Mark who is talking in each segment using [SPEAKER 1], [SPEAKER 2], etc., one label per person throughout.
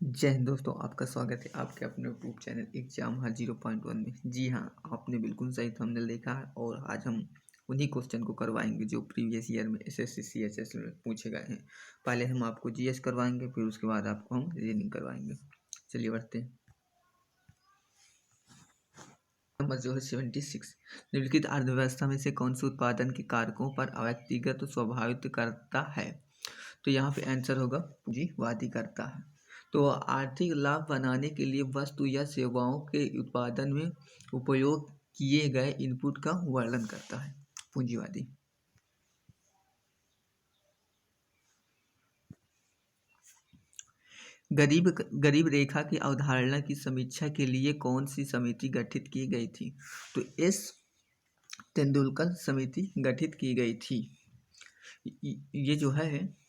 [SPEAKER 1] जय हिंद दोस्तों, आपका स्वागत है आपके अपने यूट्यूब चैनल एग्जाम हर 0.1 में। जी हाँ, आपने बिल्कुल सही थंबनेल देखा है और आज हम उन्हीं क्वेश्चन को करवाएंगे जो प्रीवियस ईयर में एसएससी सीएचएस में पूछे गए हैं। पहले हम आपको जीएस करवाएंगे, फिर उसके बाद आपको हम रीजनिंग करवाएंगे। चलिए बढ़ते हैं। नंबर जो है 76, निम्नलिखित अर्थव्यवस्था में से कौन से उत्पादन के कारकों पर व्यक्तिगत स्वाभावित करता है? तो यहाँ पे आंसर होगा पूंजीवादी करता है। तो आर्थिक लाभ बनाने के लिए वस्तु या सेवाओं के उत्पादन में उपयोग किए गए इनपुट का वर्णन करता है पूंजीवादी। गरीब रेखा की अवधारणा की समीक्षा के लिए कौन सी समिति गठित की गई थी? तो एस तेंदुलकर समिति गठित की गई थी। ये जो है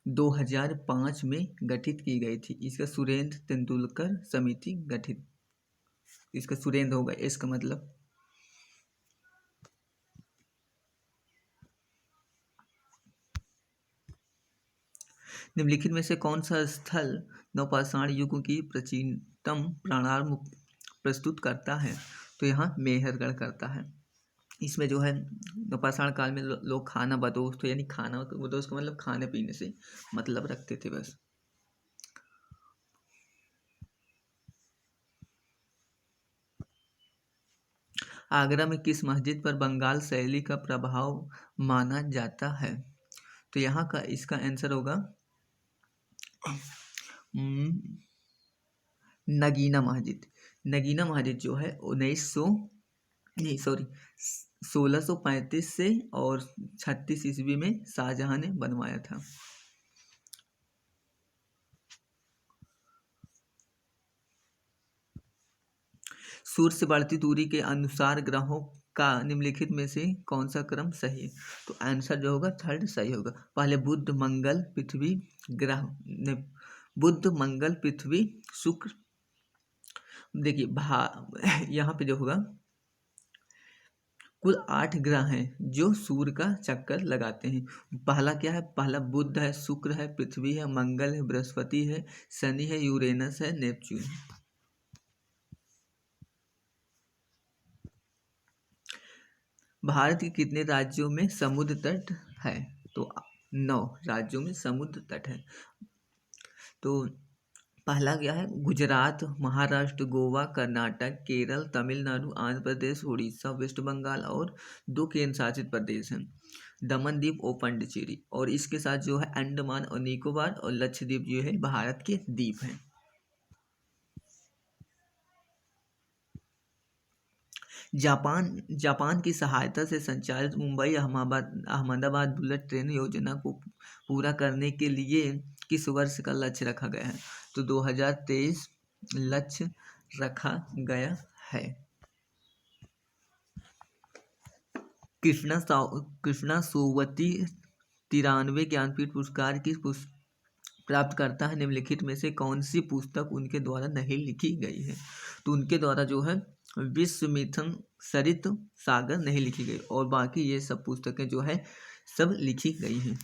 [SPEAKER 1] 2005 में गठित की गई थी। इसका सुरेंद्र तेंदुलकर समिति गठित, इसका सुरेंद्र होगा, इसका मतलब। निम्नलिखित में से कौन सा स्थल नवपाषाण युग की प्राचीनतम प्राणार्म प्रस्तुत करता है? तो यहाँ मेहरगढ़ करता है। इसमें जो है नवपाषाण काल में लोग खाना बदोश, तो यानी खाना बदोश का मतलब खाने पीने से मतलब रखते थे बस। आगरा में किस मस्जिद पर बंगाल शैली का प्रभाव माना जाता है? तो यहाँ का इसका आंसर होगा नगीना मस्जिद। नगीना मस्जिद जो है 1635 से और 36 ईस्वी में शाहजहां ने बनवाया था। सूर्य से बढ़ती दूरी के अनुसार ग्रहों का निम्नलिखित में से कौन सा क्रम सही है? तो आंसर जो होगा थर्ड सही होगा। पहले बुध मंगल पृथ्वी ग्रह, बुध मंगल पृथ्वी शुक्र। देखिए यहाँ पे जो होगा कुल 8 ग्रह हैं जो सूर्य का चक्कर लगाते हैं। पहला क्या है? पहला बुध है, शुक्र है, पृथ्वी है, मंगल है, बृहस्पति है, शनि है, यूरेनस है, नेपच्यून है। भारत के कितने राज्यों में समुद्र तट है? तो 9 राज्यों में समुद्र तट है। तो पहला क्या है? गुजरात, महाराष्ट्र, गोवा, कर्नाटक, केरल, तमिलनाडु, आंध्र प्रदेश, उड़ीसा, वेस्ट बंगाल और 2 केंद्र शासित प्रदेश हैं, दमन द्वीप और पुडुचेरी। और इसके साथ जो है अंडमान और निकोबार और लक्षद्वीप जो है भारत के द्वीप हैं। जापान की सहायता से संचालित मुंबई अहमदाबाद बुलेट ट्रेन योजना को पूरा करने के लिए किस वर्ष का लक्ष्य रखा गया है? तो 2023 लक्ष्य रखा गया है। कृष्णा सोवती 93 ज्ञानपीठ पुरस्कार की प्राप्त करता है। निम्नलिखित में से कौन सी पुस्तक उनके द्वारा नहीं लिखी गई है? तो उनके द्वारा जो है विश्व मिथुन सरित सागर नहीं लिखी गई और बाकी ये सब पुस्तकें जो है सब लिखी गई हैं।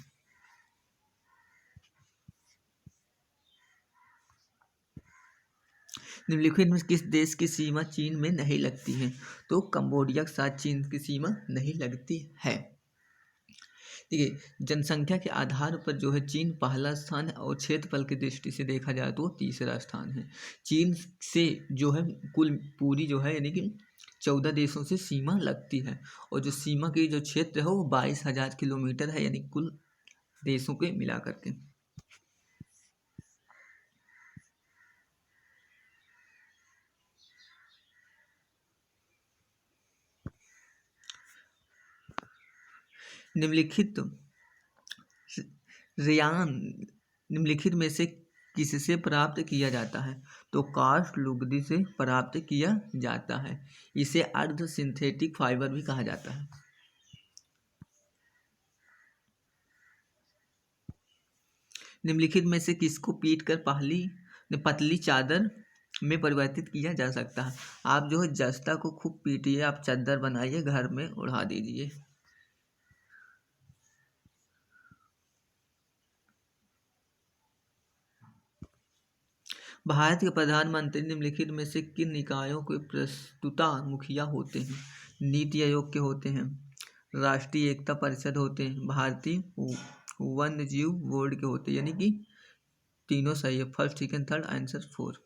[SPEAKER 1] निम्नलिखित में किस देश की सीमा चीन में नहीं लगती है? तो कंबोडिया के साथ चीन की सीमा नहीं लगती है। देखिए, जनसंख्या के आधार पर जो है चीन पहला स्थान है और क्षेत्रफल की दृष्टि से देखा जाए तो तीसरा स्थान है। चीन से जो है कुल पूरी जो है यानी कि 14 देशों से सीमा लगती है और जो सीमा की जो क्षेत्र है वो 22,000 किलोमीटर है, यानी कुल देशों के मिला करके। निम्नलिखित रेयान निम्नलिखित में से किससे प्राप्त किया जाता है? तो काष्ठ लुगदी से प्राप्त किया जाता है। इसे अर्ध सिंथेटिक फाइबर भी कहा जाता है। निम्नलिखित में से किसको पीट कर पतली चादर में परिवर्तित किया जा सकता है? आप जो है जस्ता को खूब पीटिए, आप चादर बनाइए, घर में उड़ा दीजिए। भारत के प्रधानमंत्री निम्नलिखित में से किन निकायों के प्रस्तुता मुखिया होते हैं? नीति आयोग के होते हैं, राष्ट्रीय एकता परिषद होते हैं, भारतीय वन्य जीव बोर्ड के होते हैं। यानी कि तीनों सही है, फर्स्ट सेकंड थर्ड, आंसर 4।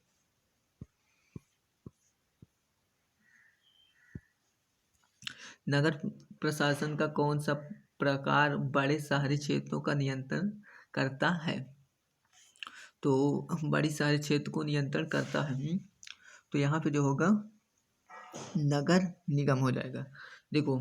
[SPEAKER 1] नगर प्रशासन का कौन सा प्रकार बड़े शहरी क्षेत्रों का नियंत्रण करता है? तो बड़ी शहरी क्षेत्र को नियंत्रण करता है, तो यहाँ पे जो होगा नगर निगम हो जाएगा। देखो,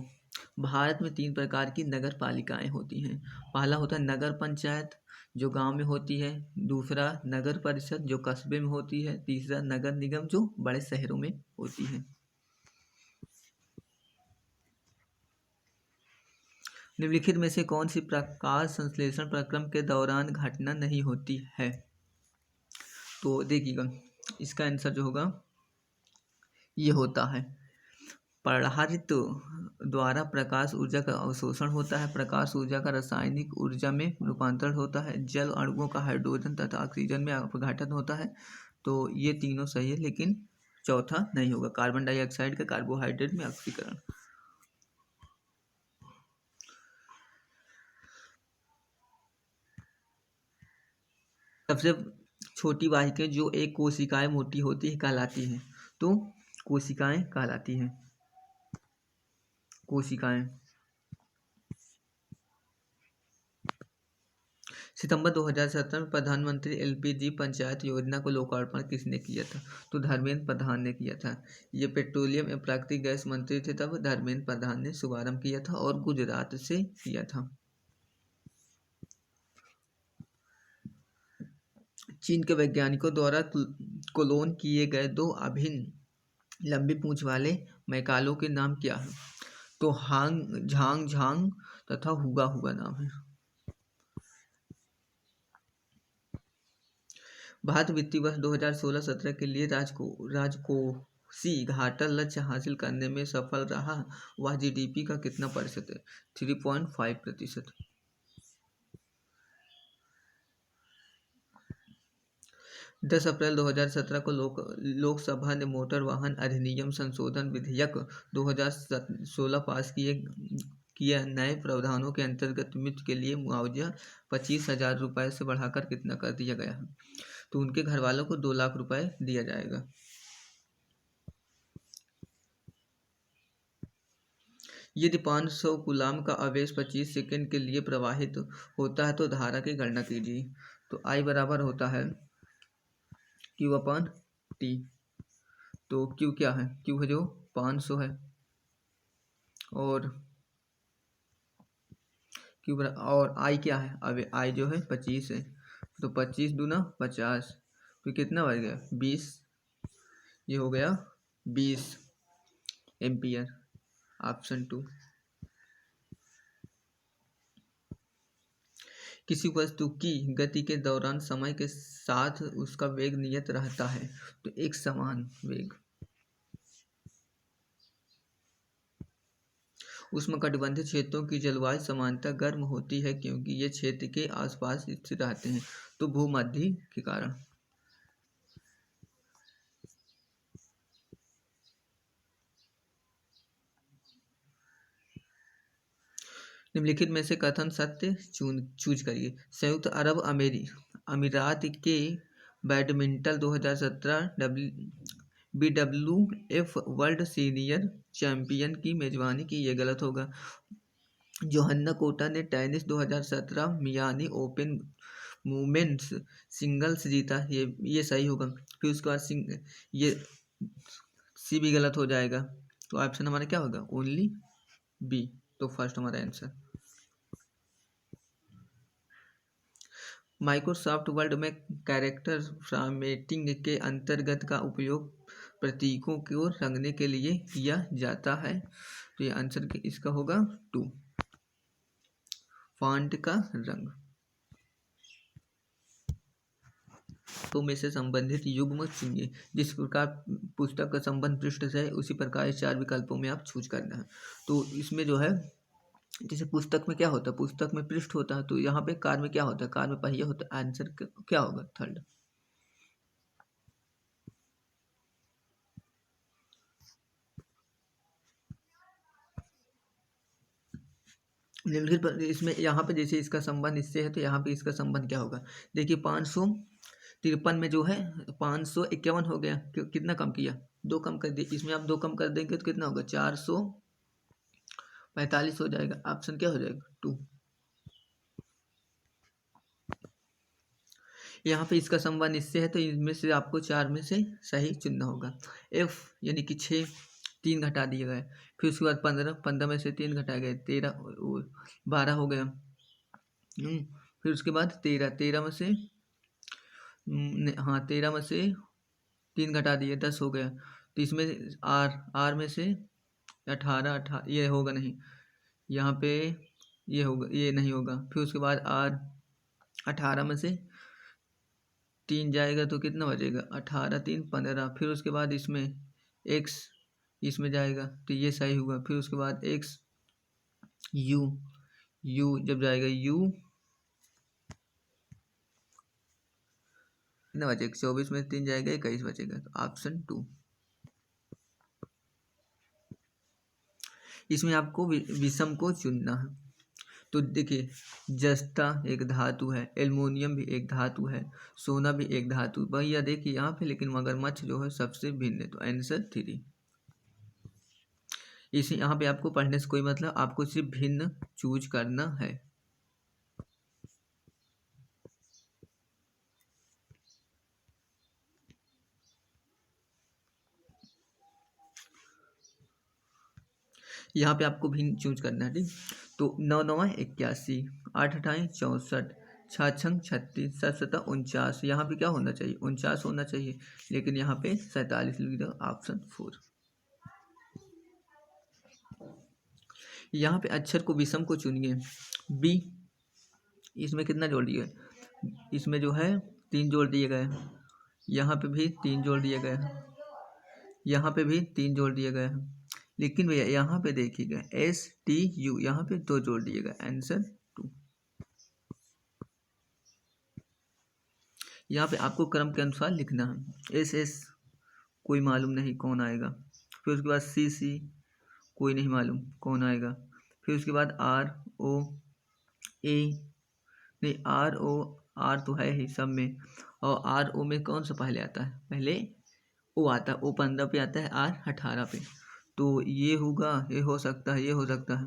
[SPEAKER 1] भारत में 3 प्रकार की नगर पालिकाएं होती हैं। पहला होता है नगर पंचायत, जो गांव में होती है। दूसरा नगर परिषद, जो कस्बे में होती है। तीसरा नगर निगम, जो बड़े शहरों में होती है। निम्नलिखित में से कौन सी प्रकाश संश्लेषण प्रक्रम के दौरान घटना नहीं होती है? तो देखिएगा, इसका आंसर जो होगा ये होता है पराहरित द्वारा प्रकाश ऊर्जा का अवशोषण होता है। प्रकाश ऊर्जा का रासायनिक ऊर्जा में रूपांतरण होता है। जल अणुओं का हाइड्रोजन तथा ऑक्सीजन में अपघटन होता है। तो ये तीनों सही है, लेकिन चौथा नहीं होगा, कार्बन डाइऑक्साइड का कार्बोहाइड्रेट में ऑक्सीकरण। सबसे छोटी वाहिकाएं जो एक कोशिकाएं मोटी होती है कहलाती हैं। तो कोशिकाएं कहलाती हैं, कोशिकाएं। सितंबर 2017 में प्रधानमंत्री एलपीजी पंचायत योजना को लोकार्पण किसने किया था? तो धर्मेंद्र प्रधान ने किया था। ये पेट्रोलियम एवं प्राकृतिक गैस मंत्री थे तब धर्मेंद्र प्रधान ने शुभारंभ किया था और गुजरात से किया था। चीन के वैज्ञानिकों द्वारा क्लोन किए गए 2 अभिन्न लंबी पूंछ वाले मैकालों के नाम क्या है? तो हांग झांग झांग तथा हुआ हुआ नाम है। भारत वित्तीय वर्ष 2016-17 के लिए राजकोषीय घाटा लक्ष्य हासिल करने में सफल रहा। वह जीडीपी का कितना प्रतिशत है? 3.5%। 10 अप्रैल 2017 को लोकसभा ने मोटर वाहन अधिनियम संशोधन विधेयक 2016 पास किए नए प्रावधानों के अंतर्गत मृत्यु के लिए मुआवजा 25,000 रुपये से बढ़ाकर कितना कर दिया गया है? तो उनके घर वालों को 2 लाख रुपए दिया जाएगा। यदि 500 गुलाम का आवेश 25 सेकंड के लिए प्रवाहित होता है तो धारा की गणना कीजिए। तो I बराबर होता है Q/T। तो Q क्या है? Q है जो 500 है, और और I क्या है? अब I जो है 25 है, तो 25 दूना 50, तो कितना बढ़ गया? 20। ये हो गया 20 एम्पियर, ऑप्शन 2। किसी वस्तु की गति के दौरान समय के साथ उसका वेग नियत रहता है, तो एक समान वेग। उष्णकटिबंधीय क्षेत्रों की जलवायु सामान्यतः गर्म होती है क्योंकि ये क्षेत्र के आसपास स्थित रहते हैं, तो भूमध्य के कारण। निम्नलिखित में से कथन सत्य चूज करिए। संयुक्त अरब अमीरात के badminton 2017 BWF world senior champion की मेजबानी की, ये गलत होगा। जोहन्ना कोटा ने tennis 2017 Miami Open women's singles जीता, ये सही होगा। फिर उसके बाद ये सी भी गलत हो जाएगा, तो ऑप्शन हमारा क्या होगा? Only B. तो फर्स्ट हमारा आंसर। माइक्रोसॉफ्ट वर्ड में कैरेक्टर फॉर्मेटिंग के अंतर्गत का उपयोग प्रतीकों को रंगने के लिए किया जाता है, तो ये आंसर इसका होगा 2, फॉन्ट का रंग। तो में से संबंधित युग्म चुनिए। जिस प्रकार पुस्तक का संबंध पृष्ठ से है उसी प्रकार 4 विकल्पों में आप चूज करना है। तो इसमें जो है, जैसे पुस्तक में क्या होता है? पुस्तक में पृष्ठ होता है, तो यहाँ पे कार में क्या होता है? कार में पहिया होता है। आंसर क्या होगा? थर्ड। निम्नलिखित इसमें यहाँ पे जैसे इसका संबंध इससे है तो यहाँ पे इसका संबंध क्या होगा। देखिए 553 में जो है 551 हो गया, कितना कम किया, 2 कम कर दिए, इसमें आप 2 कम कर देंगे तो कितना होगा, 445 हो जाएगा। ऑप्शन क्या हो जाएगा, 2। यहाँ पे इसका संबंध इससे है तो इनमें से आपको 4 में से सही चुनना होगा। एफ यानी कि 6, 3 घटा दिया गया, फिर उसके बाद 15, 15 में से 3 घटा गए, 13, 12 हो गया। फिर उसके बाद 13, 13 में से हाँ 13 में से 3 घटा दिए, 10 हो गया। तो इसमें आर में से 18, ये होगा नहीं, यहाँ पे ये होगा, ये नहीं होगा। फिर उसके बाद आर 18 में से 3 जाएगा तो कितना बचेगा, 18, 3, 15। फिर उसके बाद इसमें एक्स इसमें जाएगा तो ये सही हुआ। फिर उसके बाद एक्स यू जब जाएगा, यू कितना बचेगा, 24 में 3 जाएगा, 21 बचेगा। तो ऑप्शन 2। इसमें आपको विषम को चुनना है। तो देखिए जस्ता एक धातु है, एल्युमिनियम भी एक धातु है, सोना भी एक धातु, भैया देखिए यहाँ पे, लेकिन मगरमच्छ जो है सबसे भिन्न है, तो आंसर 3। इसी यहाँ पे आपको पढ़ने से कोई मतलब, आपको सिर्फ भिन्न चूज करना है। यहाँ पे आपको भिन्न चूज करना है, ठीक। तो 9 9 81, 8 8 64, 6 6 36, 7 7 49, यहाँ पे क्या होना चाहिए, 49 होना चाहिए, लेकिन यहाँ पे 47 लिख दो, ऑप्शन 4। यहाँ पे अक्षर को विषम को चुनिए। बी, इसमें कितना जोड़ दिए, इसमें जो है 3 जोड़ दिए गए, यहाँ पे भी 3 जोड़ दिए गए, यहाँ पे भी 3 जोड़ दिए गए हैं। लेकिन भैया यहाँ पे देखिएगा STU, यहाँ पे 2 जोड़ दिए गए, आंसर 2। यहाँ पे आपको क्रम के अनुसार लिखना है। SS कोई मालूम नहीं कौन आएगा, फिर उसके बाद CC कोई नहीं मालूम कौन आएगा, फिर उसके बाद ROA नहीं, R तो है ही सब में, और RO में कौन सा पहले आता है, पहले O आता है, O 15 पे आता है, R 18 पे, तो ये होगा, ये हो सकता है, ये हो सकता है।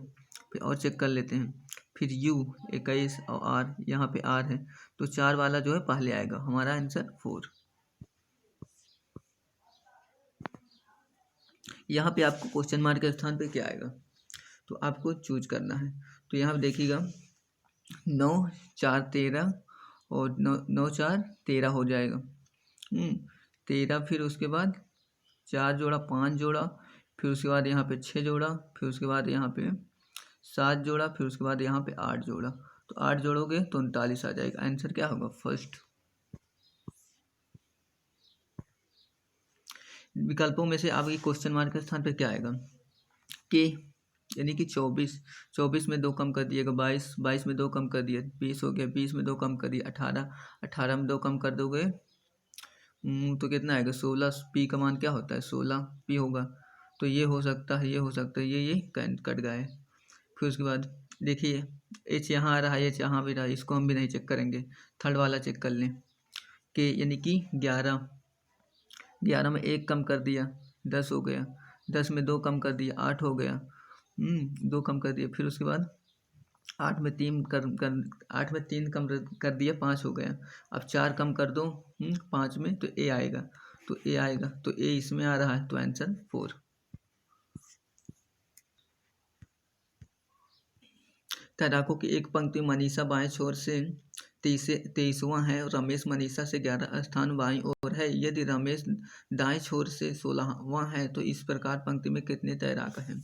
[SPEAKER 1] फिर और चेक कर लेते हैं, फिर U 21 और R, यहाँ पे R है, तो 4 वाला जो है पहले आएगा, हमारा आंसर 4। यहाँ पे आपको क्वेश्चन मार्क के स्थान पे क्या आएगा, तो आपको चूज करना है। तो यहाँ पे देखिएगा 9 4 13 और 9 4 13 हो जाएगा, 13। फिर उसके बाद 4 जोड़ा, 5 जोड़ा, फिर उसके बाद यहाँ पे 6 जोड़ा, फिर उसके बाद यहाँ पे 7 जोड़ा, फिर उसके बाद यहाँ पे 8 जोड़ा, तो 8 जोड़ोगे तो 39 आ जाएगा। आंसर क्या होगा, फर्स्ट। विकल्पों में से आपके क्वेश्चन मार्क के स्थान पे क्या आएगा, के यानी कि 24, 24 में 2 कम कर दिएगा, 22, 22 में 2 कम कर दिया, 20 हो गया, 20 में 2 कम कर दिया, 18, 18 में 2 कम कर दोगे तो कितना आएगा, 16। पी का मान क्या होता है, 16 पी होगा। तो ये हो सकता है, ये हो सकता है, ये कट गए। फिर उसके बाद देखिए एच यहाँ आ रहा है, एच यहाँ भी रहा है, इसको हम भी नहीं चेक करेंगे, थर्ड वाला चेक कर लें। के यानी कि 11, 11 में 1 कम कर दिया, 10 हो गया, 10 में 2 कम कर दिया, 8 हो गया, 2 कम कर दिया। फिर उसके बाद 8 में 3 8 में 3 कम कर दिया, 5 हो गया। अब 4 कम कर दो 5 में, तो ए आएगा, तो ए आएगा, तो ए इसमें आ रहा है, तो आंसर 4। तैराकों की एक पंक्ति, मनीषा बाएं छोर से 23वां है, रमेश मनीषा से 11 स्थान बाईं ओर है। यदि रमेश दाएं छोर से 16वां है तो इस प्रकार पंक्ति में कितने तैराक हैं,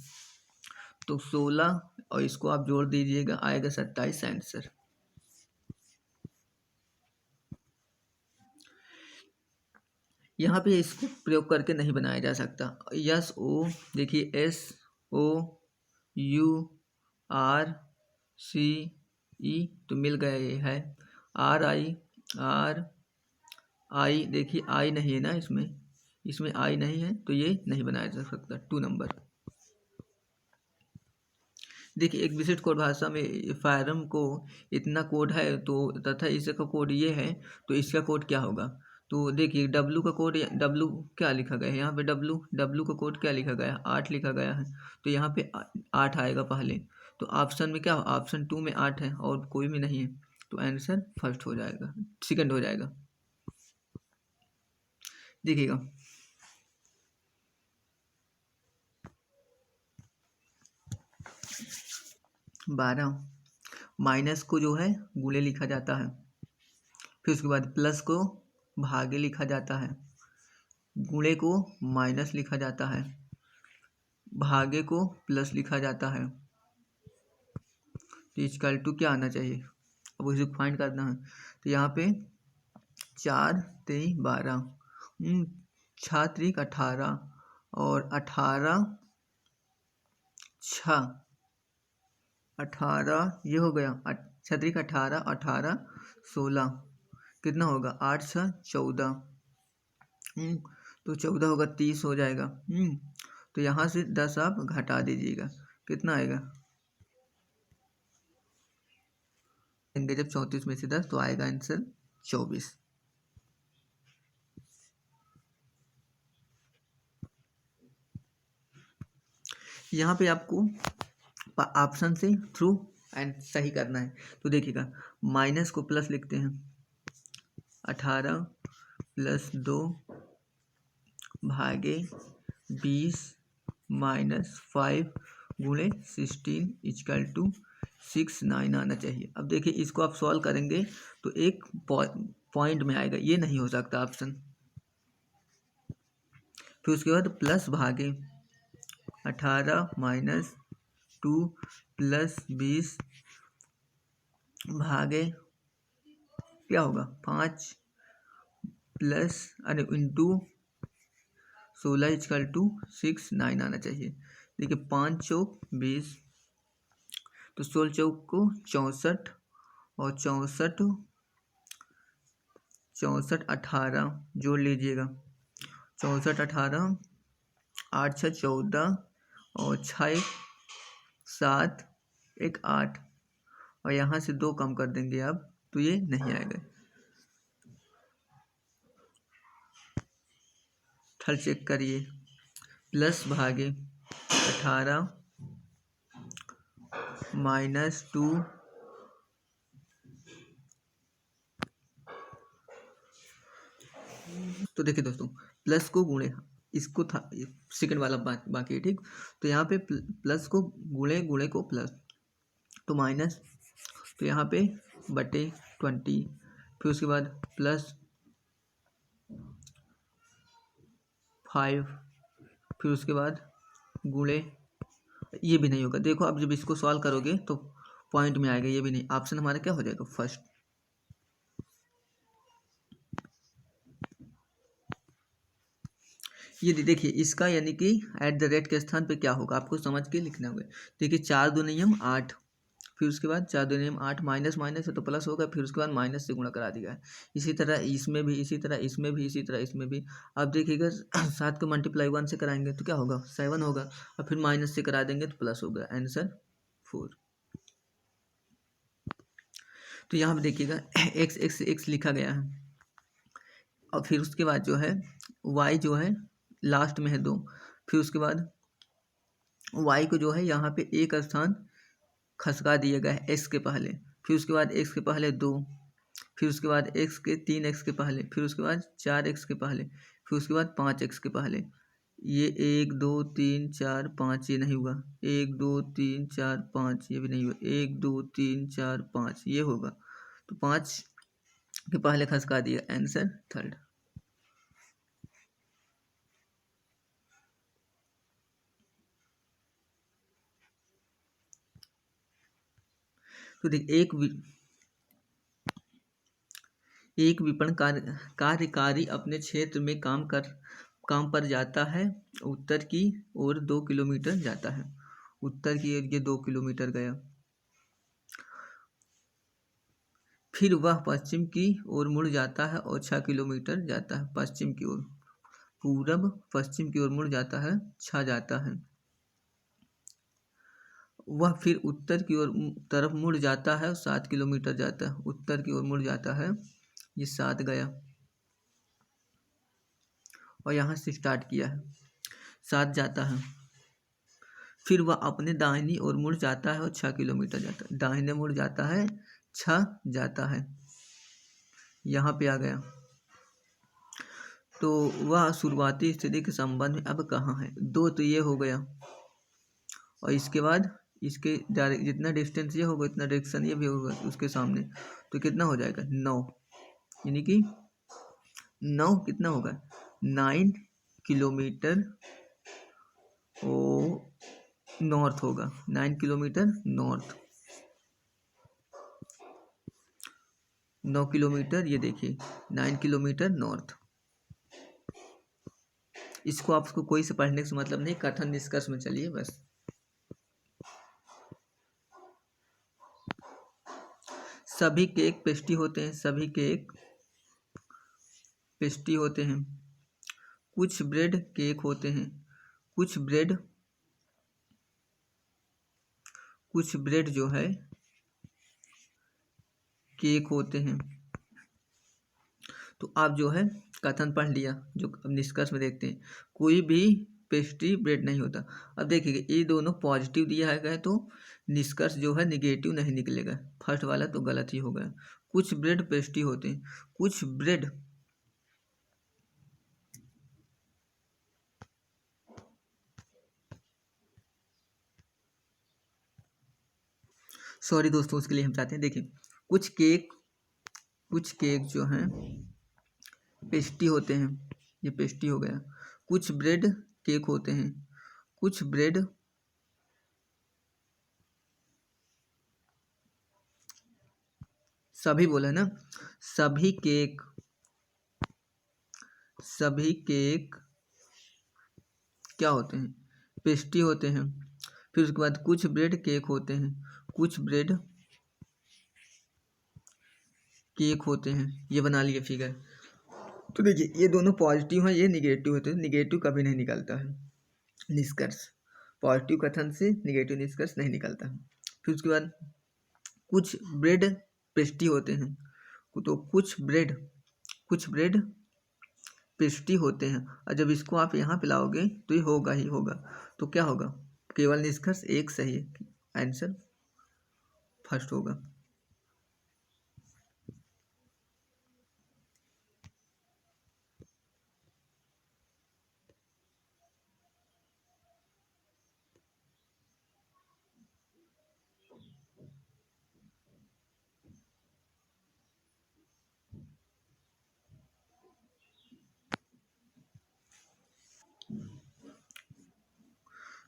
[SPEAKER 1] तो 16 और इसको आप जोड़ दीजिएगा, आएगा 27 आंसर। यहाँ पे इसको प्रयोग करके नहीं बनाया जा सकता। SO देखिए, SOURCE तो मिल गया, ये है RI देखिए आई नहीं है ना, इसमें आई नहीं है, तो ये नहीं बनाया जा सकता, 2 नंबर। देखिए एक विशिष्ट कोड भाषा में फायरम को इतना कोड है तो तथा इसका कोड ये है, तो इसका कोड क्या होगा। तो देखिए डब्लू का कोड, डब्लू क्या लिखा गया है यहाँ पे, डब्लू डब्लू का कोड क्या लिखा गया है, 8 लिखा गया है। तो यहाँ पे 8 आएगा पहले। तो ऑप्शन में क्या, ऑप्शन 2 में 8 है और कोई भी नहीं है, तो आंसर फर्स्ट हो जाएगा, सेकंड हो जाएगा। देखिएगा 12 माइनस को जो है गुणे लिखा जाता है, फिर उसके बाद प्लस को भागे लिखा जाता है, गुणे को माइनस लिखा जाता है, भागे को प्लस लिखा जाता है। तो इक्वल टू क्या आना चाहिए, अब उसे फाइंड करना है। तो यहाँ पे 4 3 12, 6 3 18 और 18 6 18 ये हो गया, 6 3 18 18 16 कितना होगा, 8 6 14, तो 14 होगा 30 हो जाएगा। तो यहाँ से 10 आप घटा दीजिएगा, कितना आएगा, जब 34 में से 10 तो आएगा आंसर 24। यहाँ पे आपको ऑप्शन से थ्रू एंड सही करना है। तो देखिएगा माइनस को प्लस लिखते हैं, 18 प्लस 2 भागे 20 माइनस 5 गुणे 16 इक्वल टू 6 9 आना चाहिए। अब देखिए इसको आप सॉल्व करेंगे तो एक पॉइंट में आएगा, ये नहीं हो सकता ऑप्शन। फिर उसके बाद प्लस भागे 18 माइनस 2 प्लस 20 भागे क्या होगा 5 प्लस अरे इंटू 16 इक्वल टू 6 9 आना चाहिए। देखिए 5 चौक 20, तो 16 चौक को 64 और 64 64 18 जोड़ लीजिएगा, 64 18 8 6 14 और 6 1 7 1 8 और यहाँ से 2 कम कर देंगे आप तो ये नहीं आएगा। थर्ड चेक करिए, प्लस भागे 18 माइनस 2 तो देखिए दोस्तों प्लस को गुणे, इसको था सेकंड वाला बाकी है ठीक। तो यहाँ पे प्लस को गुणे, गुणे को प्लस, तो माइनस, तो यहाँ पे बटे 20, फिर उसके बाद प्लस 5, फिर उसके बाद गुणे, ये भी नहीं होगा। देखो आप जब इसको सॉल्व करोगे तो पॉइंट में आएगा, ये भी नहीं, ऑप्शन हमारा क्या हो जाएगा फर्स्ट। ये देखिए इसका यानी कि एट द रेट के स्थान पे क्या होगा आपको समझ के लिखना होगा। देखिए 4 2 नियम 8, फिर उसके बाद 4 2 नियम 8 माइनस माइनस है तो प्लस होगा, फिर उसके बाद माइनस से गुणा करा दिया है। इसी तरह इसमें भी, इसी तरह इसमें भी, इसी तरह इसमें भी। आप देखिएगा 7 को मल्टीप्लाई 1 से कराएंगे तो क्या होगा 7 होगा, और फिर माइनस से करा देंगे तो प्लस होगा, आंसर 4। तो यहाँ पे देखिएगा एक्स एक्स एक्स लिखा गया है और फिर उसके बाद जो है वाई जो है लास्ट में है 2, फिर उसके बाद वाई को जो है यहाँ पे एक स्थान खसका दिया गया है एक्स के पहले, फिर उसके बाद एक्स के पहले 2, फिर उसके बाद एक्स के 3 एक्स के पहले, फिर उसके बाद 4 एक्स के पहले, फिर उसके बाद 5 एक्स के पहले। ये 1 2 3 4 5 ये नहीं हुआ, 1 2 3 4 5 ये भी नहीं हुआ, 1 2 3 4 5 ये होगा, तो 5 के पहले खसका दिया, आंसर थर्ड। तो देख एक विपणन कार्यकारी अपने क्षेत्र में काम पर जाता है, उत्तर की ओर 2 किलोमीटर जाता है, उत्तर की ओर ये 2 किलोमीटर गया, फिर वह पश्चिम की ओर मुड़ जाता है और 6 किलोमीटर जाता है पश्चिम की ओर, पूरब पश्चिम की ओर मुड़ जाता है 6 जाता है, वह फिर उत्तर की ओर तरफ मुड़ जाता है और 7 किलोमीटर जाता है। उत्तर की ओर मुड़ जाता है, ये 7 गया और यहाँ से स्टार्ट किया है, 7 जाता है। फिर वह अपने दाहिनी ओर मुड़ जाता है और 6 किलोमीटर जाता है। दाहिने मुड़ जाता है, 6 जाता है, यहाँ पे आ गया। तो वह शुरुआती स्थिति के संबंध में अब कहाँ है? 2 तो ये हो गया और इसके बाद इसके डायरेक्ट जितना डिस्टेंस ये होगा इतना डायरेक्शन ये भी होगा उसके सामने, तो कितना हो जाएगा? 9, यानी कि 9 कितना होगा? 9 किलोमीटर ओ नॉर्थ होगा, 9 किलोमीटर नॉर्थ। 9 किलोमीटर, ये देखिए 9 किलोमीटर नॉर्थ। इसको आपको कोई से पढ़ने से मतलब नहीं, कथन निष्कर्ष में चलिए बस। सभी केक पेस्ट्री होते हैं, सभी केक पेस्ट्री होते हैं। कुछ ब्रेड केक होते हैं, कुछ ब्रेड जो है केक होते हैं। तो आप जो है कथन पढ़ लिया, जो अब निष्कर्ष में देखते हैं। कोई भी पेस्ट्री ब्रेड नहीं होता। अब देखिए ये दोनों पॉजिटिव दिया है तो निष्कर्ष जो है निगेटिव नहीं निकलेगा, फर्स्ट वाला तो गलत ही होगा। कुछ ब्रेड पेस्ट्री होते हैं, कुछ ब्रेड सॉरी दोस्तों, उसके लिए हम चाहते हैं देखिए कुछ केक जो हैं पेस्ट्री होते हैं, ये पेस्ट्री हो गया। कुछ ब्रेड केक होते हैं, कुछ ब्रेड सभी बोला है ना, सभी केक क्या होते हैं? पेस्ट्री होते हैं। फिर उसके बाद कुछ ब्रेड केक होते हैं, कुछ ब्रेड केक होते हैं, ये बना लिए फिगर। तो देखिए ये दोनों पॉजिटिव हैं, ये निगेटिव होते हैं, निगेटिव कभी नहीं निकलता है निष्कर्ष। पॉजिटिव कथन से निगेटिव निष्कर्ष नहीं निकलता है। फिर उसके बाद कुछ ब्रेड पेस्ट्री होते हैं, तो कुछ ब्रेड पेस्ट्री होते हैं। और जब इसको आप यहाँ पे लाओगे तो ये होगा ही होगा। तो क्या होगा? केवल निष्कर्ष एक सही है, आंसर फर्स्ट होगा।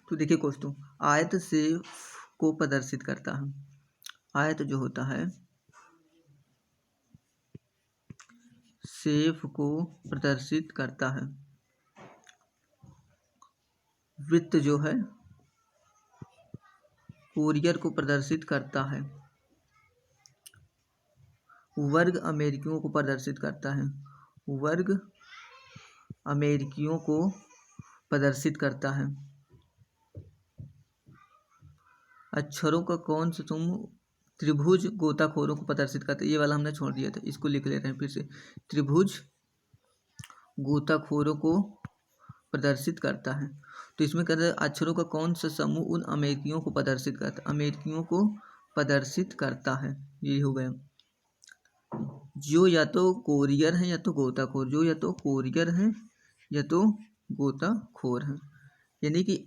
[SPEAKER 1] तो देखिए दोस्तों, आयत सेव को प्रदर्शित करता है। आयत जो होता है सेव को प्रदर्शित करता है। वृत्त जो है कोरियर को प्रदर्शित करता है। वर्ग अमेरिकियों को प्रदर्शित करता है। वर्ग अमेरिकियों को प्रदर्शित करता है। अक्षरों का कौन सा समूह त्रिभुज गोताखोरों को प्रदर्शित करता है? ये वाला हमने छोड़ दिया था, इसको लिख ले रहे हैं फिर से। त्रिभुज गोताखोरों को प्रदर्शित करता है। तो इसमें कहते हैं अक्षरों का कौन सा समूह उन अमेरिकियों को प्रदर्शित करता है? अमेरिकियों को प्रदर्शित करता है, ये हो गया। जो या तो कोरियर है या तो गोताखोर, जो या तो कोरियर है या तो गोताखोर है। यानी कि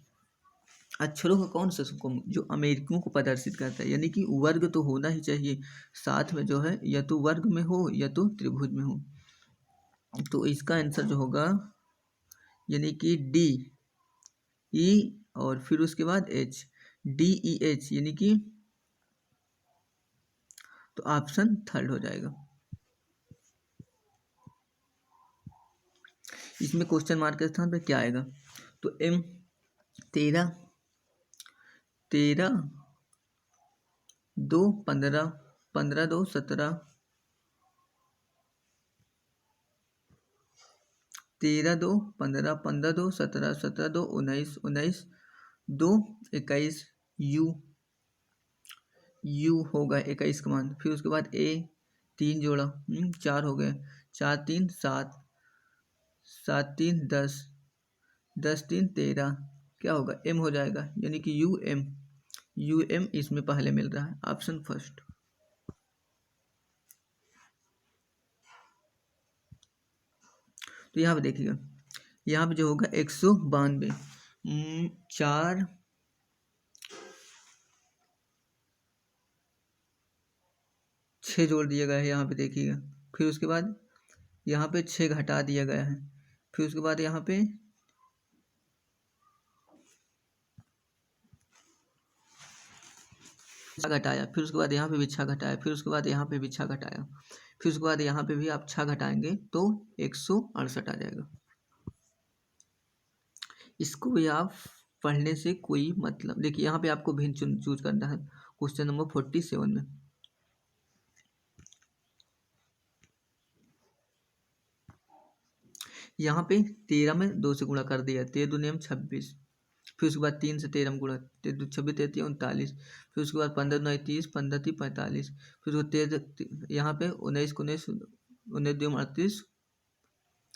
[SPEAKER 1] अक्षरों का कौन सा समूह जो अमेरिकियों को प्रदर्शित करता है, यानी कि वर्ग तो होना ही चाहिए साथ में, जो है या तो वर्ग में हो या तो त्रिभुज में हो। तो इसका आंसर जो होगा यानी कि डी ई और फिर उसके बाद एच, DEH, यानी कि तो ऑप्शन थर्ड हो जाएगा। इसमें क्वेश्चन मार्क के स्थान पे क्या आएगा? तो M 13 2 15 15 2 17 13 2 15 15 2 17 17 2 19 19 2 21 U यू होगा 21 का मान। फिर उसके बाद ए 3 जोड़ा 4 हो गए, 4 3 7, 7 3 10, 10 3 13, क्या होगा एम हो जाएगा, यानी कि यू एम। यू एम इसमें पहले मिल रहा है, ऑप्शन फर्स्ट। तो यहाँ पे देखिएगा, यहाँ पे जो होगा 192, 4 6 जोड़ दिया गया है यहाँ पे देखिएगा। फिर उसके बाद यहाँ पे 6 घटा दिया गया है। फिर उसके बाद यहाँ पे घटाया, फिर उसके बाद यहाँ पे भी 6 घटाया, फिर उसके बाद यहाँ पे भी 6 घटाया, फिर उसके बाद यहाँ पे भी आप 6 घटाएंगे तो 168 आ जाएगा। इसको भी आप पढ़ने से कोई मतलब, देखिए यहाँ पे आपको भिन्न चूज करना है क्वेश्चन नंबर 47 में। यहाँ पे 13 में 2 से गुणा कर दिया, 13 दूनी 26, फिर उसके बाद 3 से 13 में गुणा, 26 33 39, फिर उसके बाद 15 9 30, 15 30 45, फिर उसको 13 यहाँ पे 19 19 19 2 38,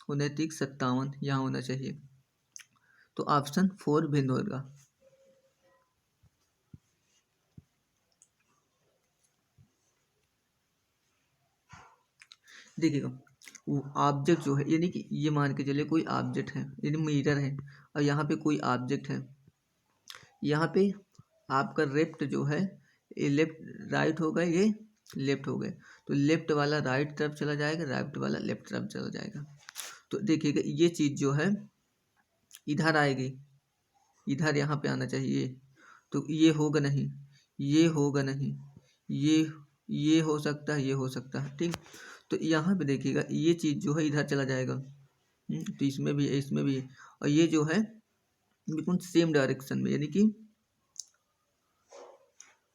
[SPEAKER 1] 29 57 यहाँ होना चाहिए। तो ऑप्शन 4 भिन्न होगा। देखिएगा वो ऑब्जेक्ट जो है, यानी कि ये मान के चलिए कोई ऑब्जेक्ट है, यानी मीटर है, और यहाँ पे कोई ऑब्जेक्ट है। यहाँ पे आपका लेफ्ट जो है, ये लेफ्ट राइट हो गए, ये लेफ्ट हो गए, तो लेफ्ट वाला राइट तरफ चला जाएगा, राइट वाला लेफ्ट तरफ चला जाएगा। तो देखिएगा ये चीज़ जो है इधर आएगी, इधर यहाँ पे आना चाहिए, तो ये होगा नहीं, ये होगा नहीं, ये हो सकता है, ये हो सकता है, ठीक। तो यहाँ पे देखिएगा ये चीज़ जो है इधर चला जाएगा, तो इसमें भी है, इसमें भी है, और ये जो है बिल्कुल सेम डायरेक्शन में, यानी कि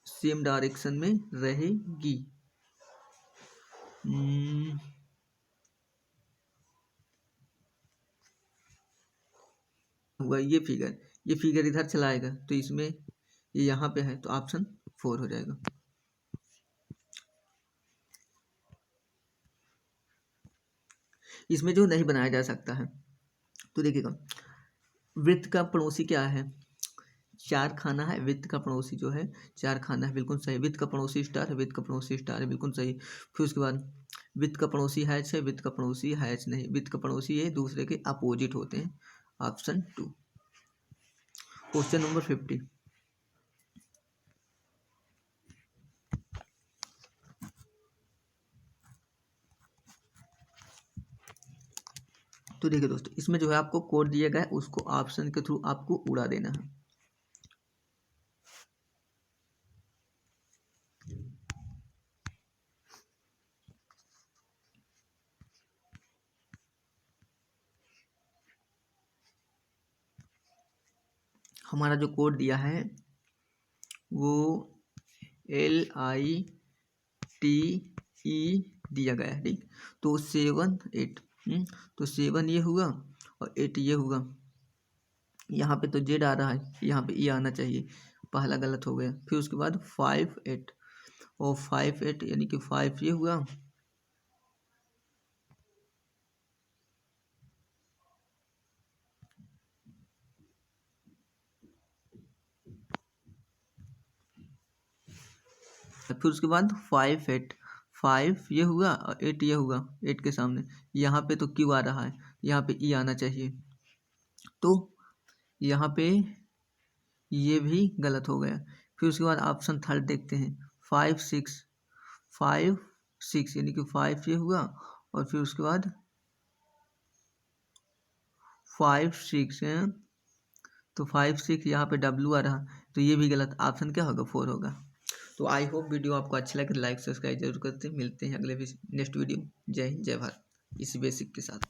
[SPEAKER 1] सेम डायरेक्शन में रहेगी। हुआ ये फिगर इधर चला आएगा, तो इसमें ये यहाँ पे है, तो ऑप्शन 4 हो जाएगा। इसमें जो नहीं बनाया जा सकता है, तो देखिएगा वृत्त का पड़ोसी क्या है, 4 खाना है, वृत्त का पड़ोसी जो है 4 खाना है, बिल्कुल सही। वृत्त का पड़ोसी स्टार है, वृत्त का पड़ोसी स्टार है, बिल्कुल सही। फिर उसके बाद वृत्त का पड़ोसी हैच है, वृत्त का पड़ोसी हैच नहीं, वृत्त का पड़ोसी ये दूसरे के अपोजिट होते हैं, ऑप्शन 2। Question number 50। तो देखिए दोस्तों, इसमें जो है आपको कोड दिया गया है, उसको ऑप्शन के थ्रू आपको उड़ा देना है। हमारा जो कोड दिया है वो LITE दिया गया है, ठीक। तो 7 8, तो 7 ये हुआ और 8 ये हुआ। यहाँ पे तो जेड आ रहा है, यहाँ पे ई आना चाहिए, पहला गलत हो गया। फिर उसके बाद 5 8, और 5 8 यानी कि 5 ये हुआ, फिर उसके बाद 5 8, 5 ये हुआ और 8 ये हुआ, 8 के सामने यहाँ पे तो क्यू आ रहा है, यहाँ पे ई आना चाहिए, तो यहाँ पे ये भी गलत हो गया। फिर उसके बाद ऑप्शन थर्ड देखते हैं, 5 6, 5 6 यानी कि 5 ये हुआ, और फिर उसके बाद 5 6 है, तो 5 6 यहाँ पे डब्लू आ रहा, तो ये भी गलत, ऑप्शन क्या होगा 4 होगा। तो आई होप वीडियो आपको अच्छा लगे, लाइक सब्सक्राइब जरूर करते हैं। मिलते हैं अगले नेक्स्ट वीडियो। जय हिंद जय भारत, इसी बेसिक के साथ।